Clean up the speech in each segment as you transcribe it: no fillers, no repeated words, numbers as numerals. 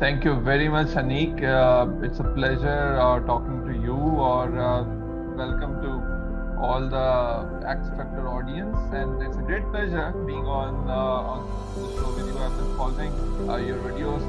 Thank you very much, Anik. It's a pleasure talking to you, or welcome to all the X Factor audience, and it's a great pleasure being on the show with you. I've been following your videos,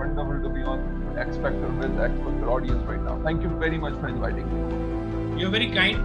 wonderful to be on X Factor with X Factor audience right now. Thank you very much for inviting me. You're very kind.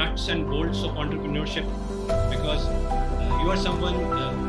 nuts and bolts of entrepreneurship because you are someone,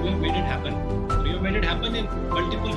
you have made it happen. You have made it happen in multiple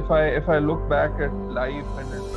If I look back at life and its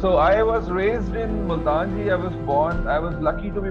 So I was raised in Multan ji. I was lucky to be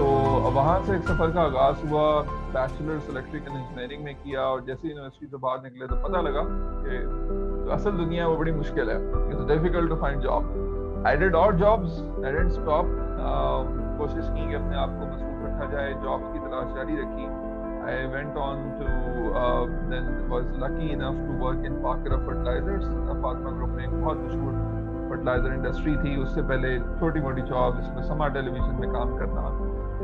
تو وہاں سے ایک سفر کا آغاز ہوا. Bachelors electrical engineering میں کیا, اور جیسے یونیورسٹی سے باہر نکلے تو پتہ لگا کہ جو اصل دنیا ہے وہ بڑی مشکل ہے. It's difficult to find job. I did odd jobs, I didn't stop. کوشش کی کہ اپنے آپ کو مصروف رکھا جائے, جاب کی تلاش جاری رکھی. I went on to then was lucky enough to work in Pakra Fertilizers. Fatma Group میں ایک بہت مشہور فرٹیلائزر انڈسٹری تھی. اس سے پہلے چھوٹی موٹی جاب اس میں سما ٹیلی ویژن میں کام کرنا,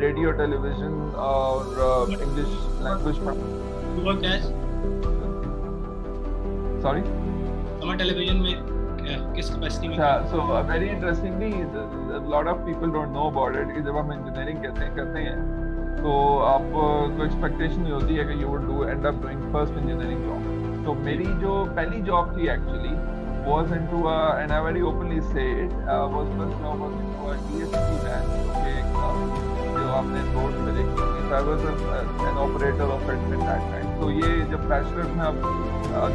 ریڈیو ٹیلی ویژن اور انگلش لینگویج پڑھنا. سوری, سما ٹیلی ویژن میں کس کیپیسٹی میں؟ So very interestingly lot of people don't know about it کہ جب ہم انجینئرنگ کرتے ہیں تو آپ کو ایکسپیکٹیشن نہیں ہوتی ہے کہ you would end up doing first engineering job. تو میری جو پہلی جاب تھی actually was into and I very openly سے was first job was into D S C van, جو آپ نے روڈ پہ دیکھی ہوگی. I was an operator of it at that time. تو یہ جب بیچلرز میں آپ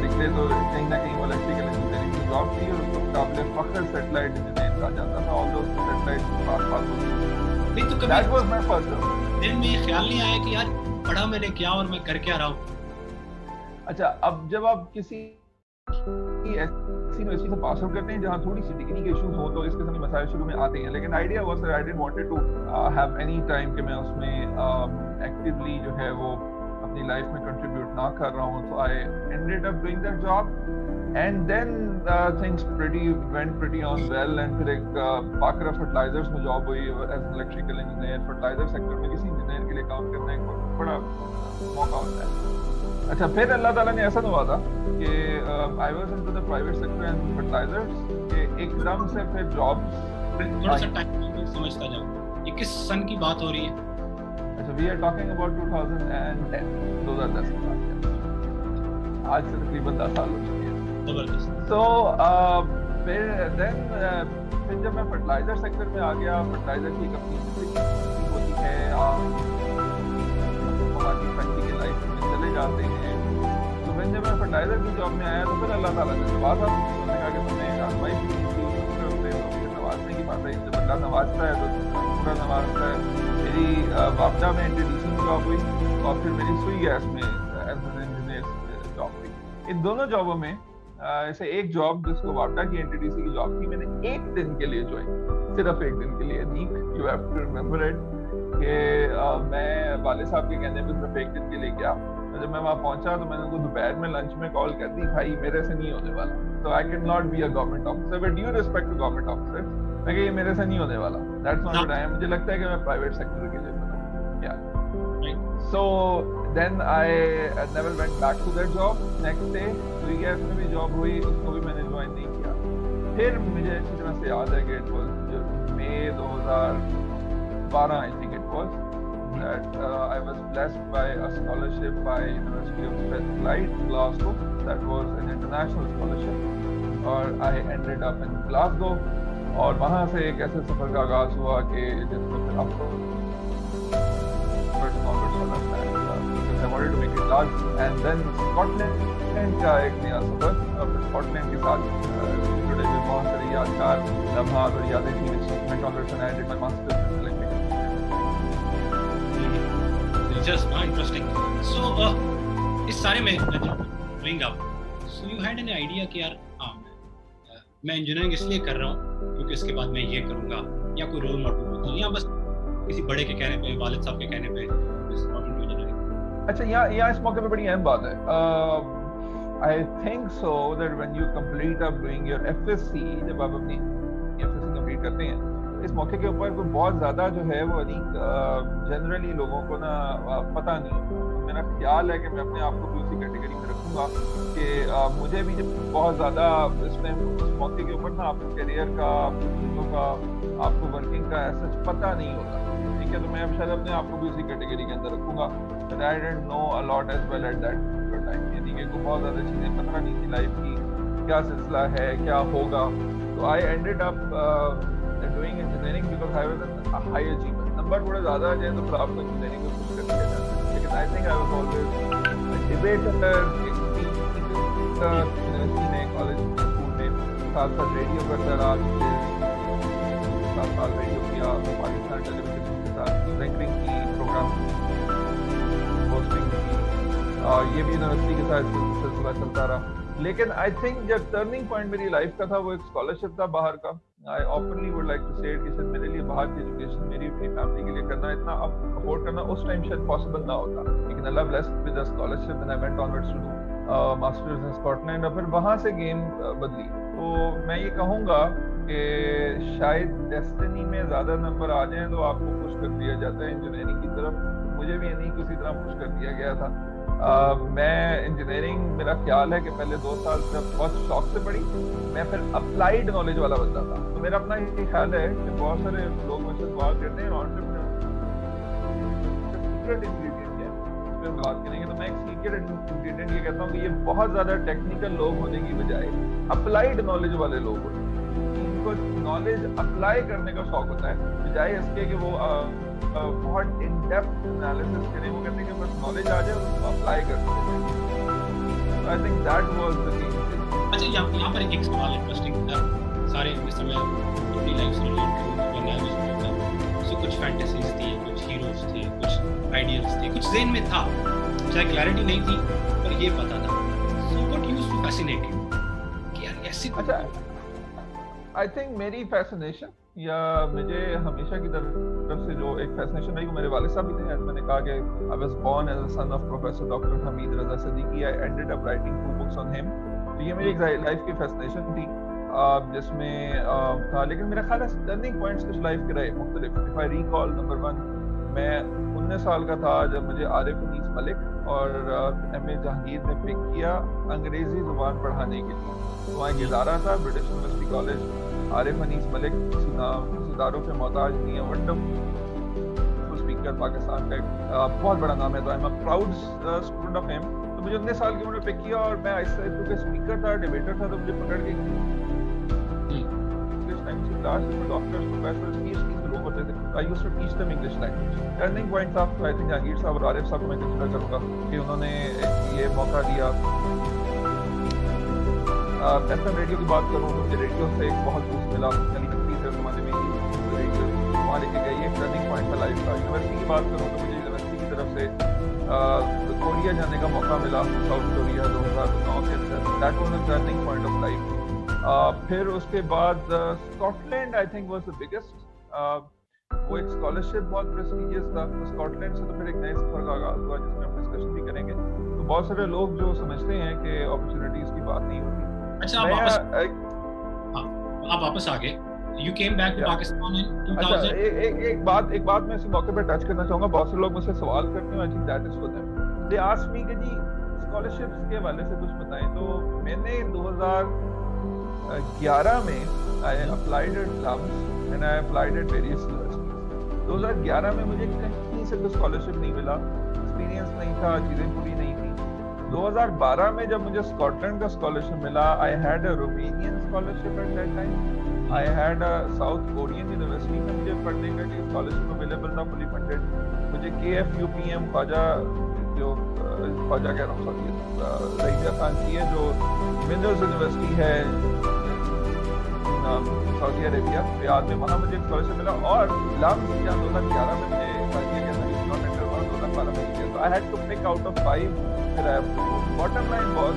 نکلے تو کہیں نہ کہیں وہ الیکٹریکل انجینئرنگ کی جاب تھی, اور اس کو قابل فخر سیٹلائٹ انجینئر کہا جاتا تھا. آل دوز سیٹلائٹ کے پاس ہوتی تھی. That was my first job. دن میں یہ خیال نہیں آیا کہ یار پڑھا میں نے کیا اور میں کر کیا رہا ہوں؟ اچھا, اب جب آپ کسی ایسی یونیورسٹی سے پاس آؤٹ کرتے ہیں جہاں تھوڑی سی ڈگری کے ایشوز ہوں تو اس قسم کے مسائل شروع میں آتے ہیں, لیکن idea was I didn't wanted to have any time کہ میں اس میں ایکٹیولی جو ہے وہ اپنی لائف میں کنٹریبیوٹ نہ کر رہا ہوں. تو I ended up doing that job and then things went pretty on well. And پھر ایک پاکرا فرٹیلائزرز میں جاب ہوئی as electrical engineer. Fertilizer sector میں کسی انجینئر کے لیے کام کرنا ایک بڑا موقع ہوتا ہے. اچھا, پھر اللہ تعالیٰ نے ایسا ہوا تھا کہ I was into the private sector and fertilizers کہ ایک دم سے پھر جابس. تھوڑا سا ٹائم سمجھتا جاؤ, یہ کس سن کی بات ہو رہی ہے؟ اچھا, وی آر ٹاکنگ اباؤٹ 2010 کی بات ہے. آج سے تقریباً 10 سال ہو چکے ہیں. زبردست. تو پھر جب میں فرٹیلائزر سیکٹر میں آ گیا, فرٹیلائزر کی کمپنی ہوتی ہے, وہاں کی پریکٹیکل لائف میں چلے جاتے ہیں. تو پھر جب میں فرٹیلائزر کی جاب میں آیا تو پھر اللہ تعالیٰ نے نوازا. انہوں نے کہا کہ تم نے آزمائی کی نوازنے کی بات ہے, جب اللہ نوازتا ہے تو پورا نوازتا ہے. میری واپڈا میں NTDC میں جاب ہوئی اور پھر میری سوئی گیس میں ایز این انجینئر جاب ہوئی. ان دونوں جابوں میں ایسے ایک جاب جس کو واپڈا کی NTDC کی جاب تھی, میں نے ایک دن کے لیے جوائن, صرف ایک دن کے لیے. You have to remember it کہ میں والد صاحب کے کہنے پہ صرف ایک دن کے لیے گیا. جب میں وہاں پہنچا تو میں نے ان کو دوپہر میں لنچ میں کال کر دی, بھائی میرے سے نہیں ہونے والا. تو I can not be a government officer, but due respect to government officer, میں کہ یہ میرے سے نہیں ہونے والا. That's not what I am. مجھے لگتا ہے کہ میں پرائیویٹ سیکٹر کے لیے بنا. یا so then I never went back to that job. Next day Sui gas میں بھی جاب ہوئی, اس کو بھی میں نے جوائن نہیں کیا. پھر مجھے اچھی طرح سے یاد ہے کہ it was May 2012 I think it was that I was blessed by a scholarship by University of Strathclyde, Glasgow. That was an international scholarship. اور I ended up in Glasgow. اور وہاں سے ایک ایسے سفر کا آغاز ہوا کہ جس میں پھر آپ کو first conference ہونا ہے because I wanted to make it large. And then Scotland کا ایک نیا سفر, اور پھر Scotland کے ساتھ جڑے ہوئے بہت سارے یادگار لمحات اور یادیں تھیں. میں conference and I did my master's in electrical. Just interesting. So اس سارے میں growing up, so you had an idea کہ یار میں انجینئرنگ اس لیے کر رہا ہوں کیونکہ اس کے بعد میں یہ کروں گا, یا کوئی رول ماڈل ہوتا ہے, یا بس کسی بڑے کے کہنے پہ, والد صاحب کے کہنے پہ انجینئرنگ؟ اچھا, یہاں اس موقع پہ بڑی اہم بات ہے. I think so that when you complete up doing your FSc, جب آپ اپنی FSc complete کرتے ہیں, اس موقع کے اوپر کوئی بہت زیادہ جو ہے وہ جنرلی لوگوں کو نا پتہ نہیں ہوتا. میرا خیال ہے کہ میں اپنے آپ کو بھی اسی کیٹیگری میں رکھوں گا کہ مجھے بھی جب بہت زیادہ اس موقع کے اوپر نا آپ کو کیریئر کا, آپ کو چیزوں کا, آپ کو ورکنگ کا ایسا پتہ نہیں ہوتا. ٹھیک ہے, تو میں اب شاید اپنے آپ کو بھی اسی کیٹیگری کے اندر رکھوں گا. But I didn't know a lot as well at that time. یعنی کہ بہت زیادہ چیزیں پتہ نہیں تھی لائف کی, کیا سلسلہ ہے, کیا ہوگا. تو I ended up doing engineering because I was a high achiever. Number تھوڑے زیادہ آ جائیں تو پھر آپ کو انجینئرنگ میں کچھ کر دیا جاتا ہے. لیکن I think I was always a debater. University میں, کالج میں, اسکول میں ساتھ ساتھ ریڈیو کرتا رہا. 7 سال ریڈیو کیا, پاکستان ٹیلی ویژن کے تھا, رینکرنگ کی, پروگرام ہوسٹنگ کی, یہ بھی یونیورسٹی کے ساتھ سلسلہ چلتا رہا. لیکن آئی تھنک جب ٹرننگ پوائنٹ میری لائف کا تھا وہ ایک اسکالرشپ تھا باہر کا. آئی اوپنلی وڈ لائک ٹو سے کہ شاید میرے لیے باہر کی ایجوکیشن میری اپنی فیملی کے لیے کرنا اتنا افورڈ کرنا اس ٹائم شاید پاسبل نہ ہوتا, لیکن Allah blessed with a scholarship and I went onwards to do masters in Scotland. اور پھر وہاں سے گیم بدلی. تو میں یہ کہوں گا کہ شاید ڈیسٹنی میں زیادہ نمبر آ جائیں تو آپ کو پش کر دیا جاتا ہے انجینئرنگ کی طرف. مجھے بھی نہیں کسی طرح پش کر دیا گیا تھا. میں انجینئرنگ, میرا خیال ہے کہ پہلے 2 سال جب بہت شوق سے پڑھی, میں پھر اپلائیڈ نالج والا بندہ تھا. تو میرا اپنا یہ خیال ہے کہ بہت سارے لوگ مجھ سے سوال کرتے ہیں سیکرٹ انگریڈینٹ کیا ہے, اس پہ ہم بات کریں گے. تو میں ایک سیکرٹ انگریڈینٹ یہ کہتا ہوں کہ یہ بہت زیادہ ٹیکنیکل لوگ ہونے کی بجائے اپلائیڈ نالج والے لوگ ہوتے ہیں. ان کو نالج اپلائی کرنے کا شوق ہوتا ہے بجائے اس کے کہ وہ بہت ان ڈیپتھ انالیسس کریں. وہ کہتے ہیں کہ بس نالج آ جائے اس کو اپلائی کرتے ہیں. I think that was the thing. اچھا, یہاں پر ایک سوال انٹرسٹنگ تھا. سارے جس میں اپنی لائف سے ریلیٹ کروں تو میں اس کچھ فینٹیسیز تھی, کچھ ہیروز تھے, کچھ آئیڈیلز تھے, کچھ ذہن میں تھا, چاہے کلیئرٹی نہیں تھی پر یہ پتا تھا. So what used to fascinate you کہ یار ایسی. اچھا, آئی تھنک میری فیسنیشن یا مجھے ہمیشہ کی طرف سے جو ایک فیسنیشن رہی وہ میرے والد صاحب بھی تھے. میں نے کہا کہ I was born as a son of Professor Dr. Hamid Raza Siddiqui. I ended up writing 2 books on him. تو یہ میری ایک لائف کی فیسنیشن تھی جس میں تھا. لیکن میرا خیال ہے ٹرننگ پوائنٹس کچھ لائف کے رہے مختلف. If I recall, number 1, میں 19 سال کا تھا جب مجھے عارف انیس ملک اور ایم اے جہانگیر نے پک کیا انگریزی زبان پڑھانے کے لیے. وہاں ایک ادارہ تھا برٹش یونیورسٹی کالج. عارف انیس ملک کسی اداروں کے محتاج نہیں ہے. ونڈرفل اسپیکر, پاکستان کا ایک بہت بڑا نام ہے. تو I'm a proud student of him. تو مجھے 19 سال کی عمر میں پک کیا اور میں ایسا کیونکہ اسپیکر تھا, ڈیبیٹر تھا, تو مجھے پکڑ کے انگلش لینگویج کی کلاس میں ڈاکٹرز, پروفیسرز PhDs کے لوگ ہوتے تھے. I used to teach them English language. Turning point تھا. تو I think جہانگیر صاحب اور عارف صاحب کو میں کنسیڈر کروں گا کہ انہوں نے یہ موقع دیا. FM ریڈیو کی بات کروں تو مجھے ریڈیو سے ایک بہت بوسٹ ملا. علی نقوی سے زمانے میں ریڈیو وہاں لے کے گئی, ایک ٹرننگ پوائنٹ تھا لائف کا. یونیورسٹی کی بات کروں تو مجھے یونیورسٹی کی طرف سے کوریا جانے کا موقع ملا, ساؤتھ کوریا 2009 کے اندر. That was a turning point of life. پھر اس کے بعد Scotland I think was the biggest. وہ ایک اسکالرشپ بہت پریسٹیجیس تھا. اسکاٹ لینڈ سے تو پھر ایک نئے سفر کا آغاز ہوا جس میں ہم ڈسکشن بھی کریں گے. تو بہت سارے لوگ جو سمجھتے ہیں کہ اپرچونیٹیز کی بات نہیں ہوتی. اچھا, آپ واپس آ گئے. You came back to Pakistan in 2000. ایک بات میں اسی موقع پہ ٹچ کرنا چاہوں گا. بہت سے لوگ مجھ سے سوال کرتے ہیں, I think that is for them. They ask me کہ جی اسکالرشپس کے حوالے سے کچھ بتائیں. تو میں نے 2011 میں I applied at LUMS and I applied at various universities. 2011 میں مجھے کہیں سے کوئی اسکالرشپ نہیں ملا, ایکسپیرینس نہیں تھا, چیزیں پوری نہیں تھی. 2012 میں جب مجھے اسکاٹ لینڈ کا اسکالرشپ ملا, I had a Romanian scholarship at that time. I had a South Korean university میں مجھے پڑھنے کا اسکالرشپ اویلیبل تھا, فلی فنڈیڈ. مجھے KFUPM خواجہ کہہ رہا ہوں رحیمیہ خان کی ہے جو منرلز یونیورسٹی ہے سعودی عربیہ ریاض میں, وہاں مجھے اسکالرشپ ملا. اور لمس جہاں 2011 میں مجھے فائدہ کیا تھا, 2012 میں کیا تھا. I had to pick out of 5. Bottom line was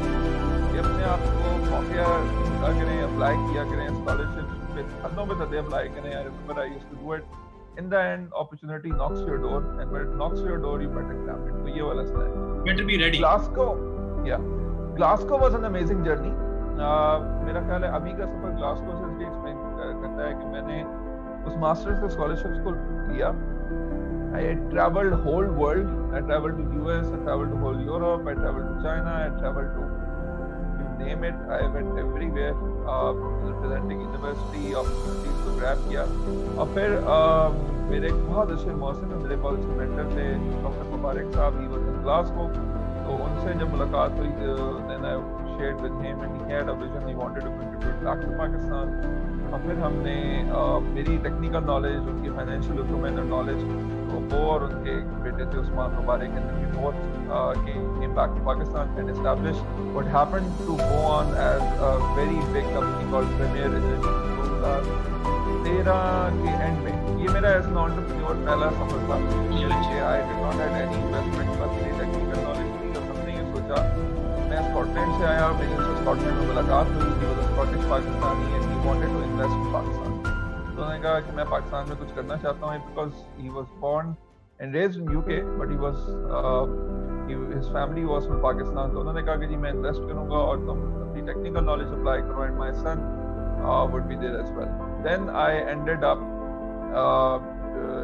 کہ اپنے آپ کو موقع کریں, اپلائی کیا کریں اسکالرشپ پہ, حدوں پہ تھے اپلائی کریں. I remember I used to do it. In the end, opportunity knocks your door, and when it knocks your door, you better grab it. تو یہ والا سنا ہے. Better be ready. Glasgow was an amazing journey. میرا خیال ہے ابھی کا سفر گلاسکو سے اس لیے ایکسپلین کرتا ہے کہ میں نے اس ماسٹرز کے اسکالرشپس کو لیا. I traveled whole world. I traveled to US, I traveled to whole Europe, I traveled to China, I traveled to you name it. I went everywhere representing university opportunities to grab kiya. اور پھر میرے ایک بہت اچھے موسم میں میرے college کے مینٹر تھے ڈاکٹر مبارک صاحب. He was in Glasgow. تو ان سے جب ملاقات ہوئی, then I shared with him and he had a vision. He wanted to contribute back to Pakistan. اور پھر ہم نے میری ٹیکنیکل نالج, ان کی فائنینشیل اکوپمنٹ نالج, وہ اور ان کے بیٹے تھے عثمان مبارک, and we both came back to Pakistan and established what happened to go on as a very big company called Premier Energy. 2013 کے اینڈ میں یہ میرا ایز این انٹرپرینور پہلا سفر تھا کہ I did not had any investment, بس میری ٹیکنیکل نالج تھی اور ہم نے یہ سوچا، میں اسکاٹ لینڈ سے آیا، میری اس سے اسکاٹ لینڈ میں ملاقات ہوئی تھی، وہ Scottish Pakistani and he wanted to invest in Pakistan. تو انہوں نے کہا کہ میں پاکستان میں کچھ کرنا چاہتا ہوں because he was born and raised in UK but he was his family was from Pakistan. تو انہوں نے کہا کہ جی میں انویسٹ کروں گا اور تم اپنی ٹیکنیکل نالج اپلائی کرو and my son would be there as well. Then I ended up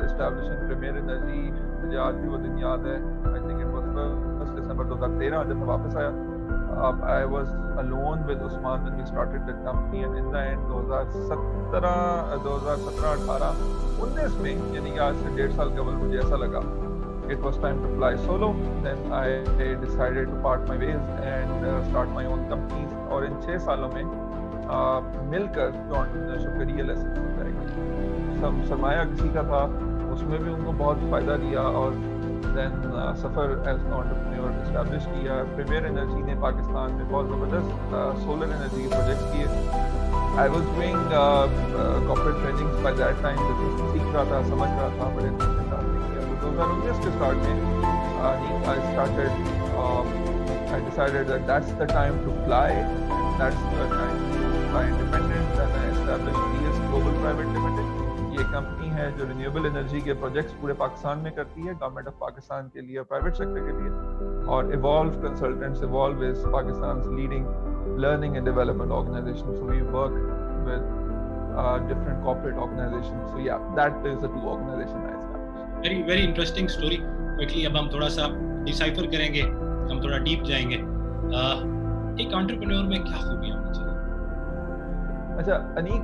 establishing Premier Energy. مجھے آج بھی وہ دن یاد ہے. I think it was 1 December 2013 جب میں واپس آیا. I was alone with Usman when we started the company, and in the end 2017-18 19 میں یعنی کہ آج سے 1.5 سال قبل مجھے ایسا لگا it was time to fly solo. Then I decided to part my ways and start my own companies. اور ان 6 سالوں میں مل کر جو انٹرپرینیورشپ کا ریئل ایسنس ہوتا ہے، سرمایہ کسی کا تھا، اس میں بھی ان کو بہت فائدہ دیا اور دین سفر ایز این انٹرپرینیور اسٹیبلش کیا. پریمیئر انرجی نے پاکستان میں بہت زبردست سولر انرجی کے پروجیکٹس کیے. I was doing corporate trainings by that time, business سیکھ رہا تھا، سمجھ رہا تھا، بڑے اچھے سے کام نہیں کیا. تو 2019 کے اسٹارٹ میں I decided that that's the time to fly, that's the time to fly independent, and I established DS Global Private Limited. یہ کمپنی ہے جو رینیویبل انرجی کے پروجیکٹس پورے پاکستان میں کرتی ہے، گورنمنٹ آف پاکستان کے لیے، پرائیویٹ سیکٹر کے لیے. اور ایوالو کنسلٹنٹس، ایوالو از پاکستان's leading learning and development organization. So we work with different corporate organizations. So yeah, that is the 2 organizations I established. Very very interesting story. Quickly اب ہم تھوڑا سا decipher کریں گے، ہم تھوڑا ڈیپ جائیں گے. ایک انٹرپرینور میں کیا خوبیاں ہونی چاہیے؟ اچھا انیک،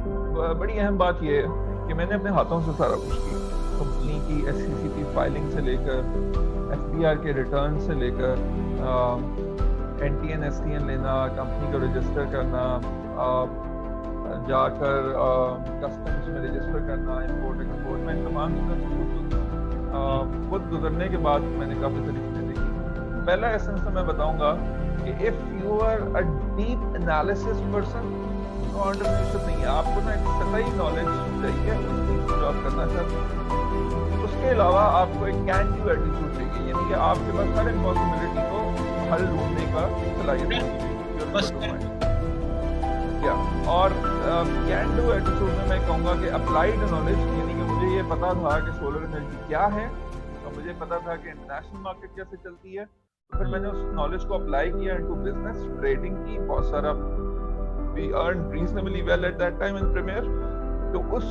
بڑی اہم بات یہ ہے کہ میں نے اپنے ہاتھوں سے سارا کچھ کیا. کمپنی کی SCCP فائلنگ سے لے کر FBR کے ریٹرن سے لے کر NTN STN لینا، کمپنی کو رجسٹر کرنا، جا کر کسٹمز میں رجسٹر کرنا، امپورٹ ایکسپورٹ میں تمام چیزوں خود گزرنے کے بعد میں نے کافی ساری چیزیں دیکھی. پہلا ایسنس تو میں بتاؤں گا کہ if you are a deep analysis person تو انٹرپرینیورشپ نہیں ہے. آپ کو نا ایک سطحی نالج چاہیے اس چیز کو جو آپ کرنا چاہتے ہیں. اس کے علاوہ آپ کو ایک کین ڈو ایٹیٹیوڈ چاہیے، یعنی کہ آپ کے پاس ہر امپاسبلٹی کو حل ڈھونڈنے کا صلاحیت ہوتی ہے. اور کین ڈو ایٹیٹیوڈ میں میں کہوں گا کہ اپلائیڈ نالج، یعنی کہ مجھے یہ پتا تھا کہ سولر انرجی کیا ہے اور مجھے پتا تھا کہ انٹرنیشنل مارکیٹ کیسے چلتی ہے. تو پھر میں نے اس نالج کو اپلائی کیا انٹو بزنس، ٹریڈنگ کی، بہت سارا we earned reasonably well at that time in Premier. تو اس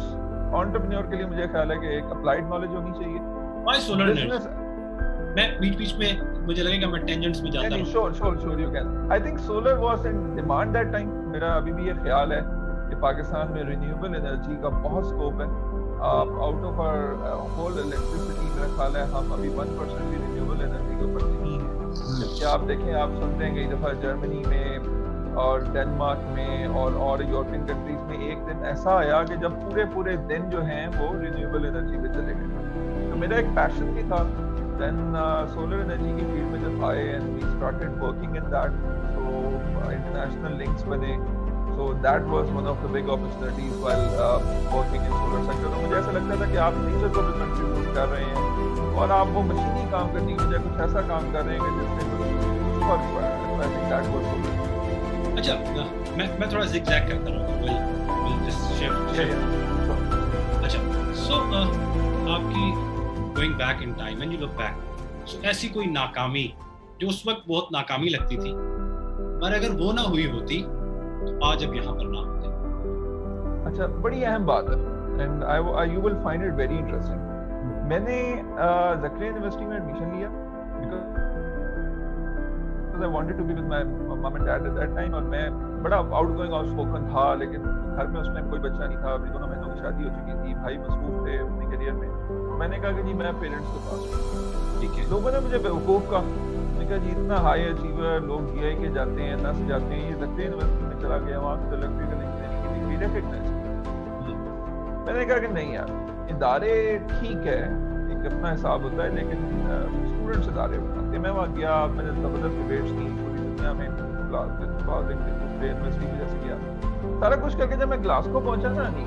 انٹرپرینور کے لیے مجھے خیال ہے کہ ایک اپلائیڈ نالج ہونی چاہیے. Why solar energy? میں بیچ میں مجھے لگے گا میں ٹینجنٹس میں جاتا ہوں. Sure you can. I think solar was in demand that time. میرا ابھی بھی یہ خیال ہے کہ پاکستان میں رینیویبل انرجی کا بہت اسکوپ ہے. Out of our whole electricity میرا خیال ہے ہم ابھی 1% بھی رینیویبل انرجی کے اوپر نہیں ہیں. جبکہ آپ دیکھیں، آپ سنتے ہیں کئی دفعہ جرمنی میں اور ڈینمارک میں اور یورپین کنٹریز میں ایک دن ایسا آیا کہ جب پورے دن جو ہیں وہ رینیویبل انرجی پہ چلے گئے. تو میرا ایک پیشن بھی تھا. دین سولر انرجی کی فیلڈ میں جب آئے and we started working in that, so international links بنے. So that was one of the big opportunities while working in solar sector. تو مجھے ایسا لگتا تھا کہ آپ نیچر کو بھی کنٹریبیوٹ کر رہے ہیں اور آپ وہ مشینی کام کرنے کی بجائے کچھ ایسا کام کر رہے ہیں کہ جس سے کچھ فرق پڑا ہے. I think that was solar. اچھا میں تھوڑا زگ زیگ کرتا رہوں گا. اچھا سو آپ کی going back in time when you look back, so ایسی کوئی ناکامی جو اس وقت بہت ناکامی لگتی تھی پر اگر وہ نہ ہوئی ہوتی تو آج اب یہاں پر نہ ہوتے. اچھا بڑی اہم بات ہے and you will find it very interesting. میں نے زکریا یونیورسٹی میں ایڈمیشن لیا because I wanted to be with my mom and dad at that time. اور میں بڑا آؤٹ گوئنگ آؤٹ اسپوکن تھا، لیکن گھر میں اس ٹائم کوئی بچہ نہیں تھا. ابھی دونوں بہنوں کی شادی ہو چکی تھی، بھائی مصروف تھے اپنے کیریئر میں. میں نے کہا کہ جی میں پیرنٹس کے پاس ہوں. ٹھیک ہے. لوگوں نے مجھے بیوقوف کہا. میں نے کہا جی اتنا ہائی اچیور لوگ GI کے جاتے ہیں، نس جاتے ہیں، یہ زکریا یونیورسٹی میں چلا گیا، وہاں سے الیکٹریکل انجینئرنگ کی ڈگری ریکگنائز. میں نے کہا کہ نہیں یار، ادارے ٹھیک ہے، ایک اپنا حساب ہوتا ہے، لیکن اسٹوڈنٹس ادارے ہوتے ہیں. میں وہاں گیا، میں نے زبردست ڈبیٹس کی پوری دنیا میں، یونیورسٹی کی وجہ سے کیا سارا کچھ کر کے. جب میں گلاسکو پہنچا نا، نہیں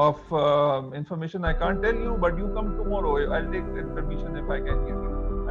of information I can't tell you, but you come tomorrow, I'll take permission if I can give you.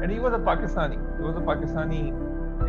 and he was a Pakistani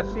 80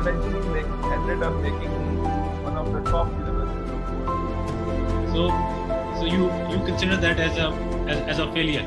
eventually ended up making me one of the top universities. So you consider that as a failure?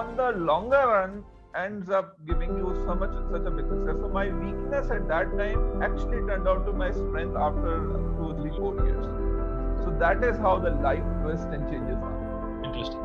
on the longer run ends up giving you such a big success. So my weakness at that time actually turned out to my strength after 2, 3, 4 years. So that is how the life twist and changes are. Interesting.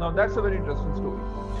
now that's a very interesting story.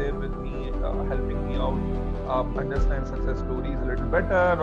there with me, helping me out, understand success stories a little better,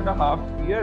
1.5 year,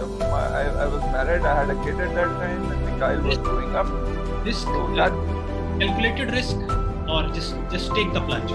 I was married, I had a kid at that time, and Mikhail was growing up. Risk, calculated risk, or just take the plunge?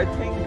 I think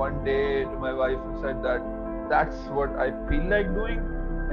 one day to my wife and said that's what I feel like doing,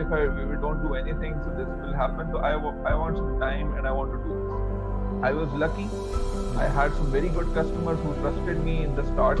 if we don't do anything, so this will happen. So I want some time and I want to do this. I was lucky. I had some very good customers who trusted me in the start,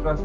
trust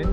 win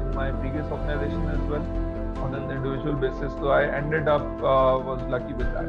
in my previous organization as well on an individual basis. So I ended up was lucky with that.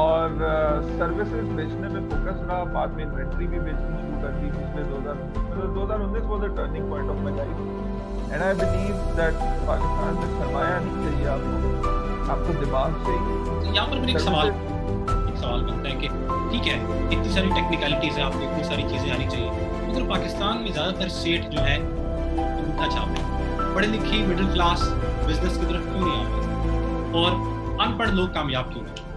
اور services بیچنے پہ focus رہا. بعد میں inventory بھی بیچنی شروع کر دی. پچھلے 2019 was a turning point of my life. And I believe that Pakistan میں سرمایہ نہیں چاہیے آپ کو دماغ چاہیے. یہاں پر میرا ایک سوال بنتا ہے کہ ٹھیک ہے اتنی ساری ٹیکنیکلٹیز ہیں, آپ کو اتنی ساری چیزیں آنی چاہیے, مگر پاکستان میں زیادہ تر سیٹ جو ہے انگوٹھا چھاپ ہے, پڑھے لکھی مڈل کلاس بزنس کی طرف کیوں نہیں آتے اور ان پڑھ لوگ کامیاب کیوں نہیں؟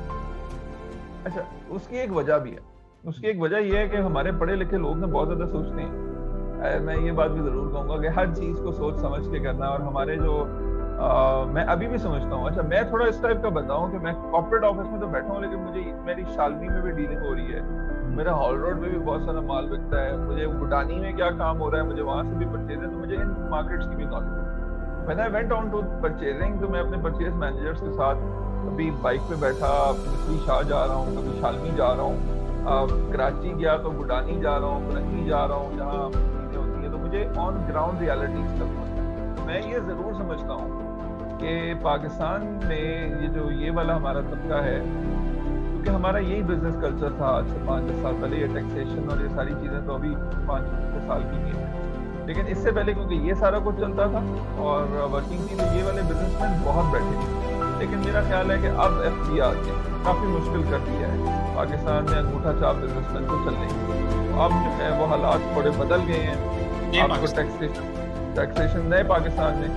اچھا, اس کی ایک وجہ بھی ہے. اس کی ایک وجہ یہ ہے کہ ہمارے پڑھے لکھے لوگ نا بہت زیادہ سوچتے ہیں. میں یہ بات بھی ضرور کہوں گا کہ ہر چیز کو سوچ سمجھ کے کرنا. اور ہمارے جو میں ابھی بھی سمجھتا ہوں, اچھا میں تھوڑا اس ٹائپ کا بندہ ہوں کہ میں کارپوریٹ آفس میں تو بیٹھا ہوں, لیکن مجھے میری شالنی میں بھی ڈیلنگ ہو رہی ہے, میرا ہال روڈ میں بھی بہت سارا مال بکتا ہے, مجھے بٹانی میں کیا کام ہو رہا ہے, مجھے وہاں سے بھی پرچیز ہے, تو مجھے ان مارکیٹس کی بھی نالج ہے. When I went on to purchasing, تو میں اپنے پرچیز مینیجرس کے ساتھ کبھی بائک پہ بیٹھا مصری شاہ جا رہا ہوں, کبھی شالنی جا رہا ہوں, کراچی گیا تو بڈانی جا رہا ہوں, فرنگی جا رہا ہوں, جہاں چیزیں ہوتی ہیں, تو مجھے آن گراؤنڈ ریالٹیز کا پتہ. میں یہ ضرور سمجھتا ہوں کہ پاکستان میں یہ والا ہمارا طبقہ ہے, کیونکہ ہمارا یہی بزنس کلچر تھا آج سے 5-10 سال پہلے. یہ ٹیکسیشن اور یہ ساری چیزیں تو ابھی 5-6 سال کی نہیں ہیں, لیکن اس سے پہلے کیونکہ یہ سارا کچھ چلتا تھا اور ورکنگ تھی, تو یہ والے بزنس مین بہت بیٹھے تھے. لیکن میرا خیال ہے کہ اب ایف بی آر نے کافی مشکل کر دیا ہے پاکستان میں انگوٹھا چھاپ بزنس مین کو چلنے کی. اب جو ہے وہ حالات تھوڑے بدل گئے ہیں. آپ کو ٹیکسیشن نئے پاکستان میں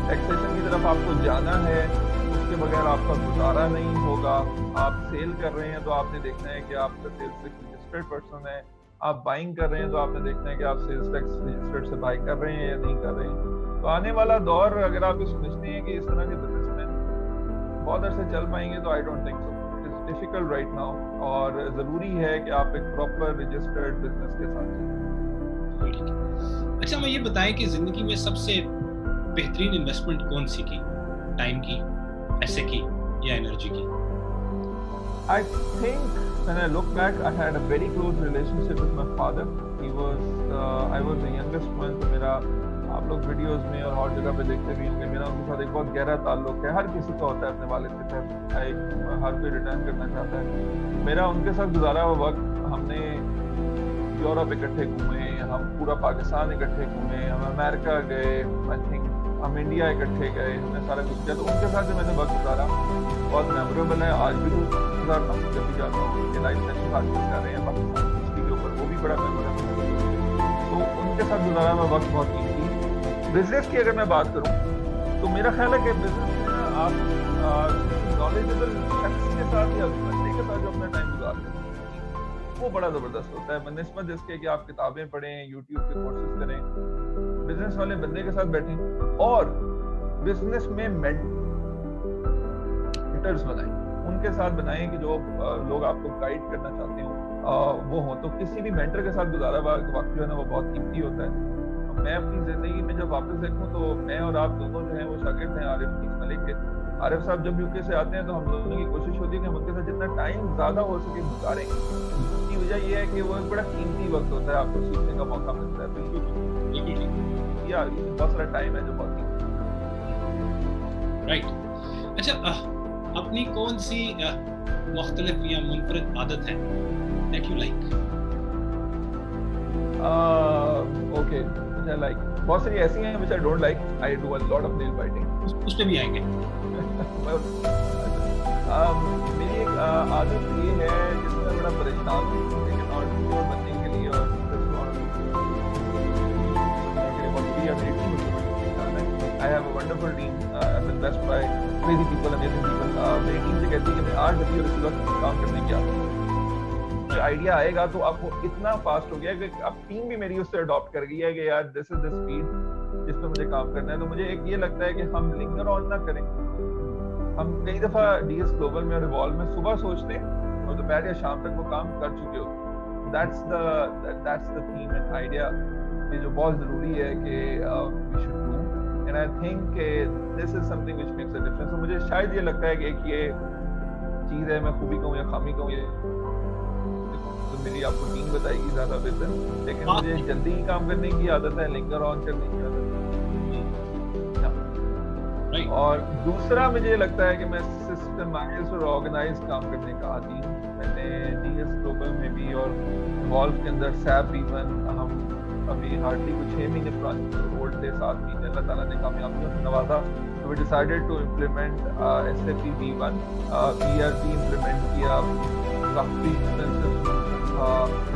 ٹیکسیشن کی طرف آپ کو جانا ہے, اس کے بغیر آپ کا گزارا نہیں ہوگا. آپ سیل کر رہے ہیں تو آپ نے دیکھنا ہے کہ آپ کا سیلس ٹیکس رجسٹرڈ پرسن ہے. آپ بائنگ کر رہے ہیں تو آپ نے دیکھنا ہے کہ آپ سیلس ٹیکس رجسٹرڈ سے بائی کر رہے ہیں یا نہیں کر رہے ہیں. تو آنے والا دور اگر آپ یہ سمجھتے ہیں کہ اس طرح کے بزنس مین بہت عرصے چل پائیں گے, تو I don't think so. It is difficult right now, اور ضروری ہے کہ آپ ایک پراپر رجسٹرڈ بزنس کے ساتھ چلیں. اچھا میں یہ بتائیں کہ زندگی میں سب سے بہترین انویسٹمنٹ کون سی کی, ٹائم کی, پیسے کی یا انرجی کی؟ I think when I look back, I had a very close relationship with my father. I was the youngest one. تو میرا آپ لوگ ویڈیوز میں اور ہر جگہ پہ دیکھتے بھی ہوں گے, میرا ان کے ساتھ ایک بہت گہرا تعلق ہے. ہر کسی کا ہوتا ہے اپنے والد کے ساتھ, ہر کوئی ریٹرن کرنا چاہتا ہے. میرا ان کے ساتھ گزارا ہوا وقت, ہم نے یورپ اکٹھے گھومے, ہم پورا پاکستان اکٹھے گھومے, ہم امریکہ گئے, آئی تھنک ہم انڈیا اکٹھے گئے, ہم نے سارا کچھ کیا. تو ان کے ساتھ جو میں نے وقت گزارا بہت میموریبل ہے. آج بھی گزارتا ہوں جب بھی جاتا ہوں کہ لائف سیشن حاصل کر رہے ہیں پاکستان کی ہسٹری کے اوپر, وہ بھی بڑا میموریبل ہے. تو ان کے ساتھ گزارا ہوا وقت بہت قیمتی. بزنس کی اگر میں بات کروں تو میرا خیال ہے کہ بزنس میں نا آپ نالجبل شخص کے ساتھ یا بندے کے ساتھ جو اپنا ٹائم گزارتے ہیں وہ بڑا زبردست ہوتا ہے, بنسبت اس کے کہ آپ کتابیں پڑھیں, یوٹیوب کے کورسز کریں. بزنس والے بندے کے ساتھ بیٹھیں اور بزنس میں مینٹرز بنائیں, ان کے ساتھ بنائیں کہ جو لوگ آپ کو گائیڈ کرنا چاہتے ہوں وہ ہوں. تو کسی بھی مینٹر کے ساتھ گزارا ہوا وقت جو ہے نا وہ بہت قیمتی ہوتا ہے. میں اپنی زندگی میں جب واپس دیکھوں تو میں اور آپ دونوں جو ہیں وہ شاگرد ہیں عارف ملک کے. عارف صاحب جب یو کے سے آتے ہیں تو ہم دونوں کی کوشش ہوتی ہے کہ ہم ان کے ساتھ جتنا ٹائم زیادہ ہو سکے گزاریں. اس کی وجہ یہ ہے کہ وہ ایک بڑا قیمتی وقت ہوتا ہے, آپ کو سیکھنے کا موقع ملتا ہے. بالکل یا بہت سارا ٹائم ہے جو بہت قیمتی ہے. رائٹ. اچھا اپنی کون سی مختلف یا منفرد عادت ہے that you like؟ Okay, like بہت ساری ایسی ہیں which I don't like. I do a lot of nail biting. اس پہ بھی آئیں گے. میری ایک عادت یہ ہے جس میں بڑا پریشان ہوں, لیکن آنٹرپرینور بننے کے لیے اور I have a wonderful team. I've been blessed by crazy people, amazing people. میری ٹیم سے کہتی ہے کہ میں آج ابھی اور اسی وقت کام کرنے کی عادت ہے. آئیڈیا آئے گا تو آپ کو اتنا فاسٹ ہو گیا کہ اب ٹیم بھی میری اس سے اڈاپٹ کر گئی ہے کہ یار دس از دا اسپیڈ جس پہ مجھے کام کرنا ہے. تو مجھے ایک یہ لگتا ہے کہ ہم لنگر آن نہ کریں. ہم کئی دفعہ ڈی ایس گلوبل میں اور ایوالو میں صبح سوچتے ہیں اور دوپہر یا شام تک وہ کام کر چکے ہوتے ہیں. That's the theme and idea یہ جو بہت ضروری ہے کہ we should do. And I think کہ this is something which makes a difference. تو مجھے شاید یہ لگتا ہے کہ ایک یہ چیز ہے, میں خوبی کہوں یا خامی کہوں, یہ تو میری آپ کو ٹیم بتائے گی زیادہ بہتر, لیکن مجھے جلدی کام کرنے کی عادت ہے, لنگر آن کرنے کی عادت ہے. Right. اور دوسرا مجھے لگتا ہے کہ میں سسٹمائز اور آرگنائز کام کرنے کا عادی ہوں. میں نے ڈی ایس گلوبل میں بھی اور انوالو کے اندر سیپ ایون ہم ابھی ہارڈلی کچھ 6 مہینے پرانے اولڈ تھے, 7 مہینے اللہ تعالیٰ نے کامیابیوں سے نوازا. So we decided to implement SAP V1, ERP implement کیا, کافی expensive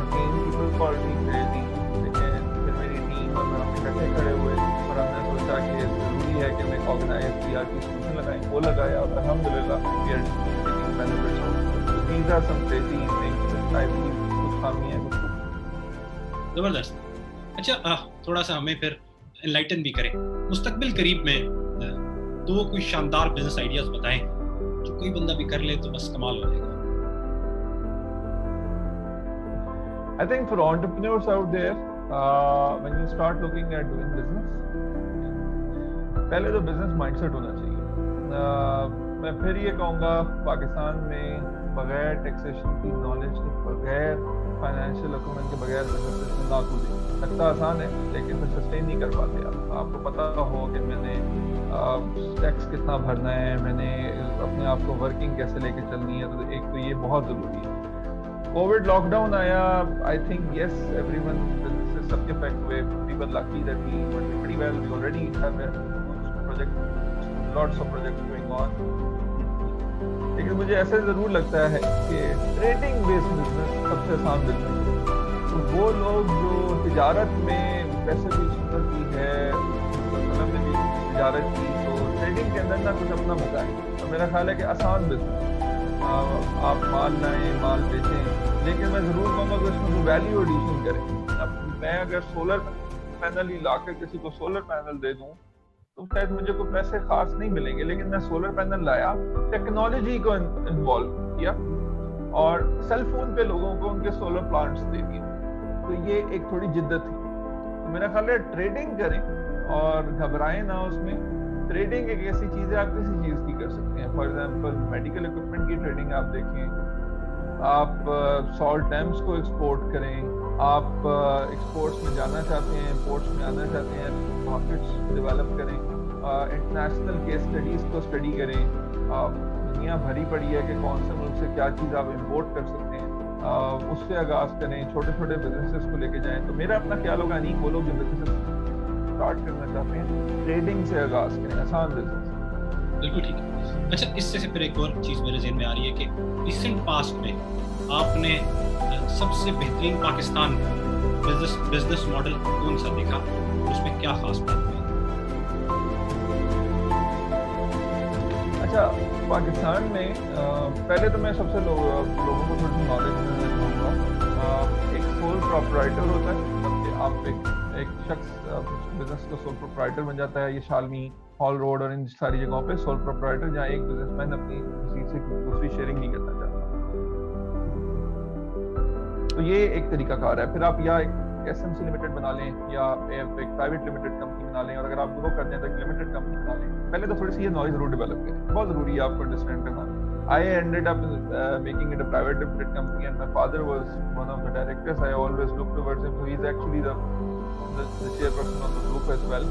again people called me crazy, لیکن پھر میری ٹیم اور ہم اکٹھے کھڑے ہوئے اور ہم نے سوچا کہ ضروری ہے کہ میں آرگنائز ERP سولوشن لگائیں, وہ لگایا اور الحمدللہ we are taking benefits of it. So these are some crazy things that I feel کچھ خامی ہے کچھ. زبردست. اچھا تھوڑا سا ہمیں پھر انلائٹن بھی کریں مستقبل قریب میں, تو وہ کوئی شاندار بزنس آئیڈیاز بتائیں جو کوئی بندہ بھی کر لے تو بس کمال ہو جائے گا. I think for entrepreneurs out there, when you start looking at doing business, پہلے تو business mindset ہونا چاہیے. میں پھر یہ کہوں گا پاکستان میں بغیر ٹیکسیشن کی نالج کے, بغیر فائنینشیل اکومنٹ کے بغیر بزنس میں ناکوزی. لگتا آسان ہے لیکن پھر سسٹین نہیں کر پاتے. آپ کو پتا ہو کہ میں نے ٹیکس کتنا بھرنا ہے, میں نے اپنے آپ کو ورکنگ کیسے لے کے چلنی ہے, تو ایک تو یہ بہت ضروری ہے. کووڈ لاک ڈاؤن آیا, I think yes every one business سب کے افیکٹ ہوئے. We were lucky that we were pretty well, we already have a project, lots of projects going on. لیکن مجھے ایسے ضرور لگتا ہے کہ ٹریڈنگ بیسڈ بزنس سب سے آسان بزنس ہے. تو وہ لوگ جو تجارت میں ویسے بھی سنت کی ہے, مطلب نے بھی تجارت کی, تو ٹریڈنگ کے اندر نہ کچھ اپنا مزہ ہے. تو میرا خیال ہے کہ آسان بزنس, آپ مال لائیں, مال بیچیں, لیکن میں ضرور کہوں گا کہ اس میں ویلیو ایڈیشن کریں. اب میں اگر سولر پینل ہی لا کر کسی کو سولر پینل دے دوں تو شاید مجھے کوئی پیسے خاص نہیں ملیں گے, لیکن میں سولر پینل لایا, ٹیکنالوجی کو انوالو کیا اور سیل فون پہ لوگوں کو ان کے سولر پلانٹس دے دیے, تو یہ ایک تھوڑی جدت تھی. تو میرا خیال ہے ٹریڈنگ کریں اور گھبرائیں نہ اس میں. ٹریڈنگ ایک ایسی چیز ہے آپ کسی چیز کی کر سکتے ہیں. فار ایگزامپل میڈیکل اکوپمنٹ کی ٹریڈنگ آپ دیکھیں, آپ سالٹ ڈیمس کو ایکسپورٹ کریں, آپ ایکسپورٹس میں جانا چاہتے ہیں, امپورٹس میں آنا چاہتے ہیں, مارکیٹس ڈیولپ کریں, انٹرنیشنل کیس اسٹڈیز کو اسٹڈی کریں. دنیا بھری پڑی ہے کہ کون سے ملک سے کیا چیز آپ امپورٹ کر سکتے ہیں, اس سے آغاز کریں. چھوٹے چھوٹے بزنسز کو لے کے جائیں. تو میرا اپنا خیال ہوگا نہیں, وہ لوگ جو بزنس اسٹارٹ کرنا چاہتے ہیں ٹریڈنگ سے آغاز کریں, آسان بزنس. بالکل ٹھیک ہے. اچھا اس سے پھر ایک اور چیز میرے ذہن میں آ رہی ہے کہ ریسنٹ پاسٹ میں آپ نے سب سے بہترین پاکستان بزنس ماڈل کون سا دیکھا, اس میں کیا خاص بات ہے؟ اچھا پاکستان میں پہلے تو میں سب سے لوگوں کو تھوڑی سی نالج دینا چاہوں گا. ایک سول پروپرائٹر ہوتا ہے, مطلب کہ آپ ایک شخص بزنس کا سول پروپرائٹر بن جاتا ہے. یہ شالمی, ہال روڈ اور ان ساری جگہوں پہ سول پروپرائٹر, جہاں ایک بزنس مین اپنی کسی سے دوسری شیئرنگ نہیں کرنا چاہتا. تو یہ ایک طریقہ کار ہے. پھر آپ یا ایک ایس ایم سی لمیٹڈ بنا لیں یا ایک پرائیویٹ لمیٹڈ کمپنی بنا لیں, اور اگر آپ گرو کرتے ہیں تو ایک لمیٹڈ کمپنی بنا لیں. پہلے تو تھوڑی سی یہ نالج ضرور ڈیولپ کریں, بہت ضروری ہے آپ کو انڈرسٹینڈ کرنا. I ended up making it a private limited company, and my father was one of the directors. I always look towards him, so he's actually the chairperson of the group as well.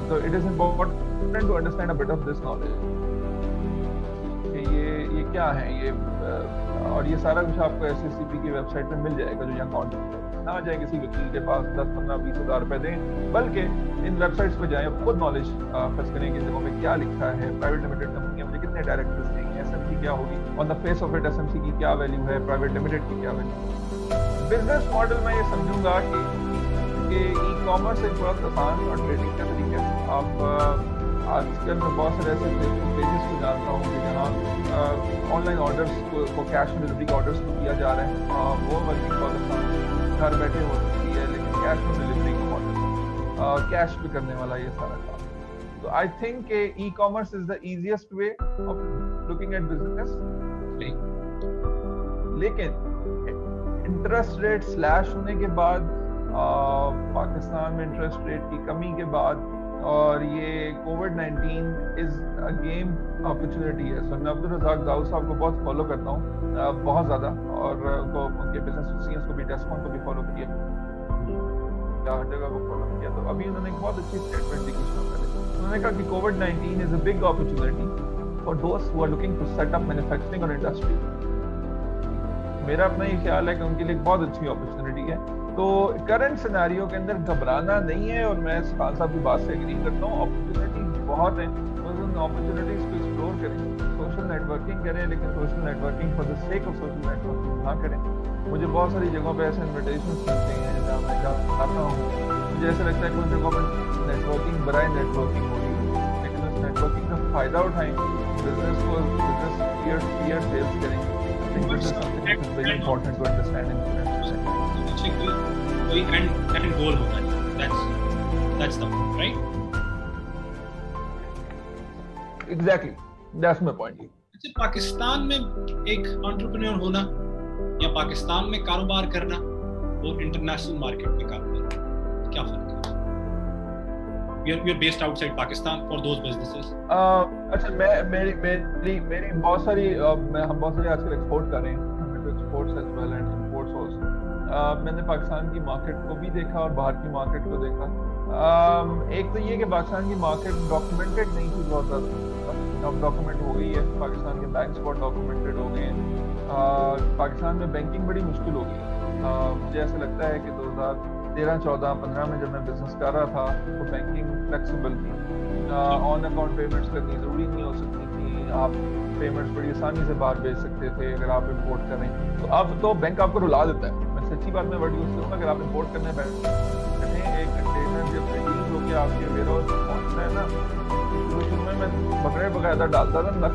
So it is important to understand a bit of this knowledge. کہ یہ کیا ہے یہ, اور یہ سارا کچھ آپ کو ایس ایس سی پی کی ویب سائٹ پہ مل جائے گا. جو یہاں کانٹیکٹ نہ جائیں کسی وکیل کے پاس 10, 15, 20 ہزار روپے دیں, بلکہ ان ویب سائٹس پہ جائیں, خود نالج حاصل کریں کہ جگہوں میں کیا لکھا ہے, پرائیویٹ لمیٹڈ کمپنی مجھے کتنے ڈائریکٹرز دیں گے, ایس ایم سی کیا ہوگی, on the face of it S M C کی کیا ویلیو ہے, پرائیویٹ لمیٹڈ کی کیا ویلیو. بزنس ماڈل میں یہ سمجھوں گا کہ ای کامرس ایک بہت آسان اور ٹریڈنگ کا طریقہ ہے. آپ آج کل میں بہت سارے ایسے فیس بک پیجز کو جانتا ہوں کہ جہاں آن لائن آرڈرس کو کیش آن ڈلیوری آرڈرس کو کیا جا رہا ہے. وہ ورکنگ بہت آسان ہے, گھر بیٹھے ہو سکتی ہے, لیکن کیش آن ڈلیوری کا ماڈل, کیش پہ کرنے والا یہ سارا کام. تو آئی تھنک کہ E commerce is the easiest way of looking at business. لیکن انٹرسٹ ریٹ سلیش ہونے کے بعد, پاکستان میں انٹرسٹ ریٹ کی کمی کے بعد, اور یہ COVID-19 is a game opportunity ہے. سو میں عبدالرزاق داؤد صاحب کو بہت فالو کرتا ہوں, بہت زیادہ, اور ان کے بزنس سینس کو بھی, ڈیسکون کو بھی فالو کیا, ہر جگہ کو فالو کیا. تو ابھی انہوں نے ایک بہت اچھی اسٹیٹمنٹ دی کچھ لوگ کرے. انہوں نے کہا کہ COVID-19 is a big opportunity for those who are looking to set up manufacturing or industry. میرا اپنا یہ خیال ہے کہ ان کے لیے ایک بہت اچھی اپرچونٹی ہے. تو کرنٹ سیناریو کے اندر گھبرانا نہیں ہے, اور میں خان صاحب کی بات سے ایگری کرتا ہوں. اپرچونٹیز بہت ہیں, ان اپرچونٹیز کو ایکسپلور کریں. سوشل نیٹ ورکنگ کریں, لیکن social networking for the sake of social networking نہ کریں. مجھے بہت ساری جگہوں پہ ایسے انویٹیشنس ملتے ہیں جہاں میں جاتا ہوں, مجھے ایسا لگتا ہے کہ ان جگہوں پہ نیٹ ورکنگ برائے نیٹ ورکنگ ہو رہی ہے, لیکن اس نیٹ ورکنگ کا فائدہ اٹھائیں, بزنس کو بزنس پیئر سیلس کریں. I think this is something that is very important to understand in business. کوئی end goal ہوتا ہے. That's the point, right? Exactly. That's my point. اچھا, پاکستان میں ایک انٹرپرینور ہونا یا پاکستان میں کاروبار کرنا اور انٹرنیشنل مارکیٹ میں کاروبار کرنا, کیا فرق ہے؟ You're based outside Pakistan for those businesses. اچھا, میری بہت ساری ہم بہت ساری آج کل ایکسپورٹ کر رہے ہیں, exports as well and imports also. میں نے پاکستان کی مارکیٹ کو بھی دیکھا اور باہر کی مارکیٹ کو دیکھا. ایک تو یہ کہ پاکستان کی مارکیٹ ڈاکومنٹڈ نہیں تھی بہت زیادہ, اب ڈاکومنٹ ہو گئی ہے. پاکستان کے بینکس بہت ڈاکومنٹڈ ہو گئے ہیں. پاکستان میں بینکنگ بڑی مشکل ہو گئی. مجھے ایسا لگتا ہے کہ 2013, 14, 15 میں جب میں بزنس کر رہا تھا تو بینکنگ فلیکسیبل تھی. آن اکاؤنٹ پیمنٹس کرنی ضروری نہیں ہو سکتی تھی. آپ پیمنٹس بڑی آسانی سے باہر بھیج سکتے تھے اگر آپ امپورٹ کریں. تو اب تو بینک آپ کو رلا دیتا ہے. میں سچی بات میں ورڈ یوز کروں گا, اگر آپ امپورٹ کرنے بیٹھے ایک کنٹینر جب ریلیز ہو کے آپ کے ویئر ہاؤس پہنچتا ہے نا, تو شروع میں بغیر باقاعدہ ڈالتا تھا,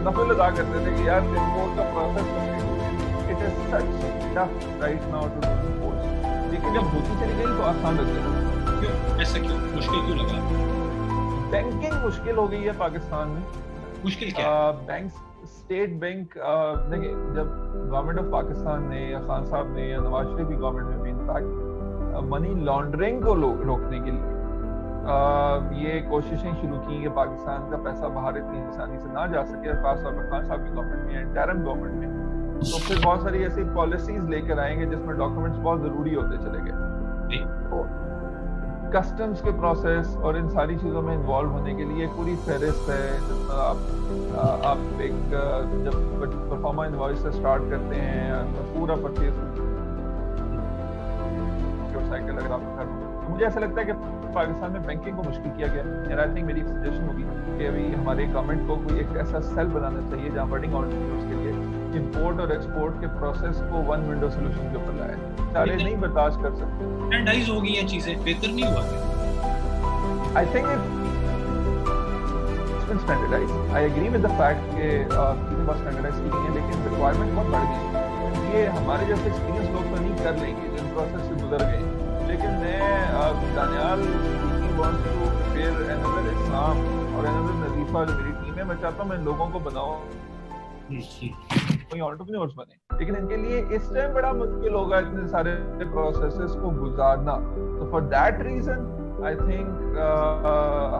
نفل ادا کرتے تھے کہ یار امپورٹ کا پروسیس کمپلیٹ ہو گیا. It is such tough right now to do imports. لیکن جب ہوتی چلی گئی تو آسان لگ گیا. کیوں ایسا, کیوں مشکل کیوں لگا؟ بینکنگ مشکل ہو گئی ہے پاکستان میں. مشکل کیا؟ بینکس, اسٹیٹ بینک, دیکھیں جب گورنمنٹ آف پاکستان نے یا خان صاحب نے یا نواز شریف کی گورنمنٹ میں بھی انفیکٹ منی لانڈرنگ کو روکنے کے لیے یہ کوششیں شروع کی کہ پاکستان کا پیسہ باہر اتنی آسانی سے نہ جا سکے, خاص طور پر خان صاحب کی گورنمنٹ میں, انٹرم گورنمنٹ میں, تو پھر بہت ساری ایسی پالیسیز لے کر آئیں گے جس میں ڈاکومنٹس بہت ضروری ہوتے چلے گئے. کسٹمز کے پروسیس اور ان ساری چیزوں میں انوالو ہونے کے لیے پوری فہرست ہے, جس میں آپ ایک جب پرفارما انوائس سے اسٹارٹ کرتے ہیں پورا پرچیز سائیکل اگر آپ کر لیں. مجھے ایسا لگتا ہے کہ پاکستان میں بینکنگ کو مشکل کیا گیا. اینڈ آئی تھنک میری ایک سجیشن ہوگی کہ ابھی ہمارے گورنمنٹ کو کوئی ایک ایسا سیل بنانا چاہیے جہاں برڈنگ آنٹرپرینورز کے لیے امپورٹ اور ایکسپورٹ کے پروسیس کو ون ونڈو سولوشن کے اوپر لائے. سارے نہیں برداشت کر سکتے. اسٹینڈرڈائز ہو گئی ہیں چیزیں, بہتر نہیں ہوا کیا؟ I think it's been standardized. I agree with the fact کہ چیزیں بہت اسٹینڈرڈائز کی گئی ہیں, لیکن ریکوائرمنٹ بہت بڑھ گئی ہے. یہ ہمارے جیسے ایکسپیرینس لوگ تو نہیں کر لیں گے جن پروسیس سے گزر گئے, لیکن میں Daniyal wants to prepare another Islam اور another نظیفہ جو میری ٹیم ہے, میں چاہتا ہوں میں لوگوں کو بناؤں کوئی انٹرپرینورز بنے, لیکن ان کے لیے اس ٹائم بڑا مشکل ہوگا اتنے سارے پروسیسز کو گزارنا. تو for that reason I think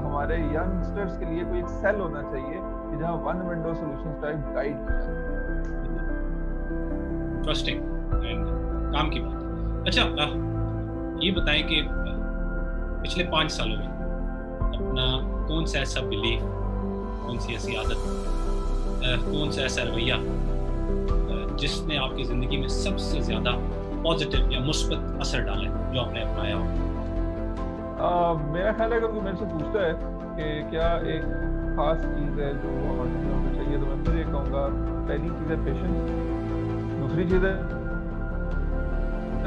ہمارے ینگسٹرز کے لیے کوئی ایک سیل ہونا چاہیے کہ جہاں one window solutions type guide کیا جائے. انٹرسٹنگ اینڈ کام کی بات. اچھا, یہ بتائیں کہ پچھلے 5 سالوں میں اپنا کون سا ایسا بلیف, کون سی ایسی عادت, کون سا ایسا رویہ جس نے آپ کی زندگی میں سب سے زیادہ پازیٹیو یا مثبت اثر ڈالا ہے, جو آپ نے اپنایا ہو؟ میرا خیال ہے اگر کوئی میرے سے پوچھتا ہے کہ کیا ایک خاص چیز ہے جو انٹرپرینور کو چاہیے, تو میں پھر یہ کہوں گا پہلی چیز ہے پیشنس, دوسری چیز ہے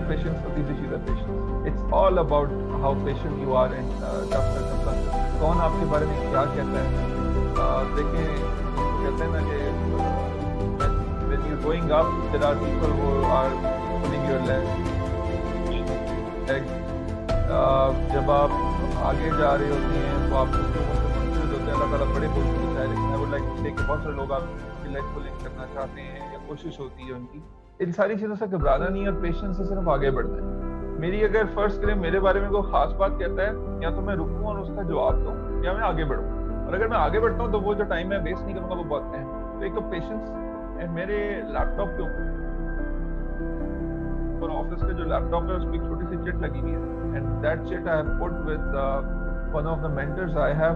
پیشنس اور تیسری چیز ہے patience. It's all about how patient you are and tough circumstances. کون آپ کے بارے میں کیا کہتا ہے. دیکھیں کہتے ہیں نا کہ when you're going up there are people who are pulling your leg. جب آپ آگے جا رہے ہوتے ہیں تو آپ کچھ لوگوں سے منفرد ہوتے ہیں. اللہ تعالیٰ بڑے بول کے بتائے, لیکن I would like to say کہ بہت سارے لوگ آپ کی لیگ پولنگ کرنا چاہتے ہیں یا کوشش ہوتی ہے ان کی. ان ساری چیزوں سے گھبرانا نہیں اور پیشنس سے صرف آگے بڑھنا ہے. میری اگر فرض کریں میرے بارے میں کوئی خاص بات کہتا ہے, یا تو میں رکوں اور اس کا جواب دوں, یا میں آگے بڑھوں. اور اگر میں آگے بڑھتا ہوں تو وہ جو ٹائم میں ویسٹ نہیں کروں گا وہ بہت اہم. تو ایک تو پیشنس. اینڈ میرے لیپ ٹاپ کے اوپر آفس کا جو لیپ ٹاپ ہے اس پہ ایک چھوٹی سی چٹ لگی ہوئی ہے, and that chit I have put with one of the mentors I have,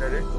credit.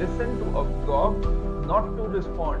listen to absorb, not to respond.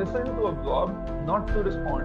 listen to absorb, not to respond.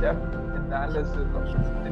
depth analysis of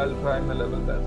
I'll try my level best.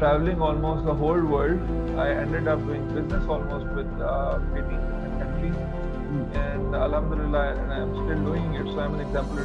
traveling almost the whole world. I ended up doing business almost with 18 different countries, and alhamdulillah, and I am still doing it. So I am an example.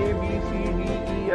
ABCDEFGH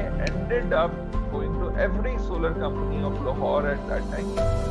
ended up going to every solar company of Lahore at that time।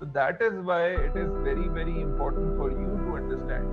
So that is why it is very very important for you to understand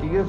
DS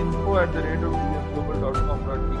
info@dsglobal.com.pk।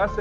10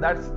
That's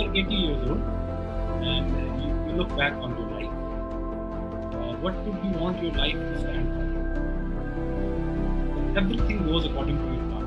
are 80 years old and you look back on your life. What would you want your life to stand for? Everything goes according to your plan.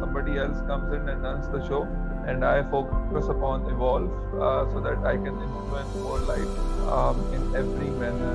somebody else comes in and runs the show and I focus upon evolve so that I can influence more life in every manner,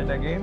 and again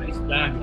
Nice plan,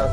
10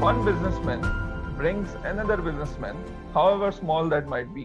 One businessman brings another businessman, however small that might be.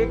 1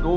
2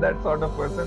that sort of person,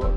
work।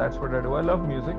that's what I do। I love music,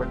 but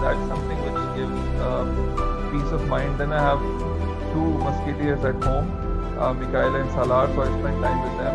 That's something which gives peace of mind. Then I have 2 musketeers at home, Mikaela and Salar, so I spend time with them.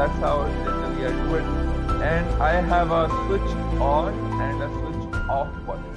that's how generally I do it. And I have a switch on and a switch off button.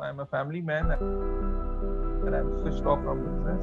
I am a family man, and I'm switched off from business.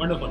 Wonderful.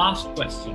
last question.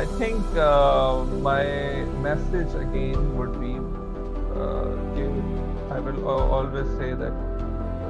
I think my message again would be I will always say that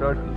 turtle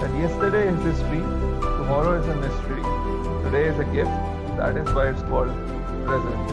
that yesterday is history, tomorrow is a mystery, today is a gift, that is why it's called present.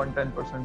110%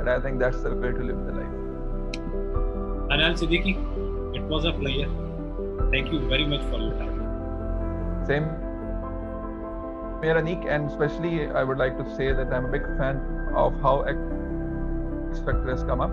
And I think that's the way to live the life. Anil Siddiqui, it was a pleasure. Thank you very much for your time. Same here, Anik, and especially I would like to say that I'm a big fan of how X Factor has come up.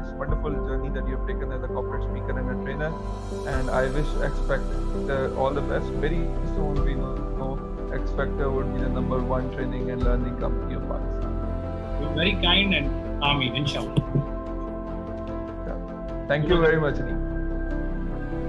It's a wonderful journey that you have taken as a corporate speaker and a trainer, and I wish X Factor all the best. Very soon we know X Factor would be the #1 training and learning company of Pakistan. You're very kind and Amin, inshallah. Thank you very much, Anik.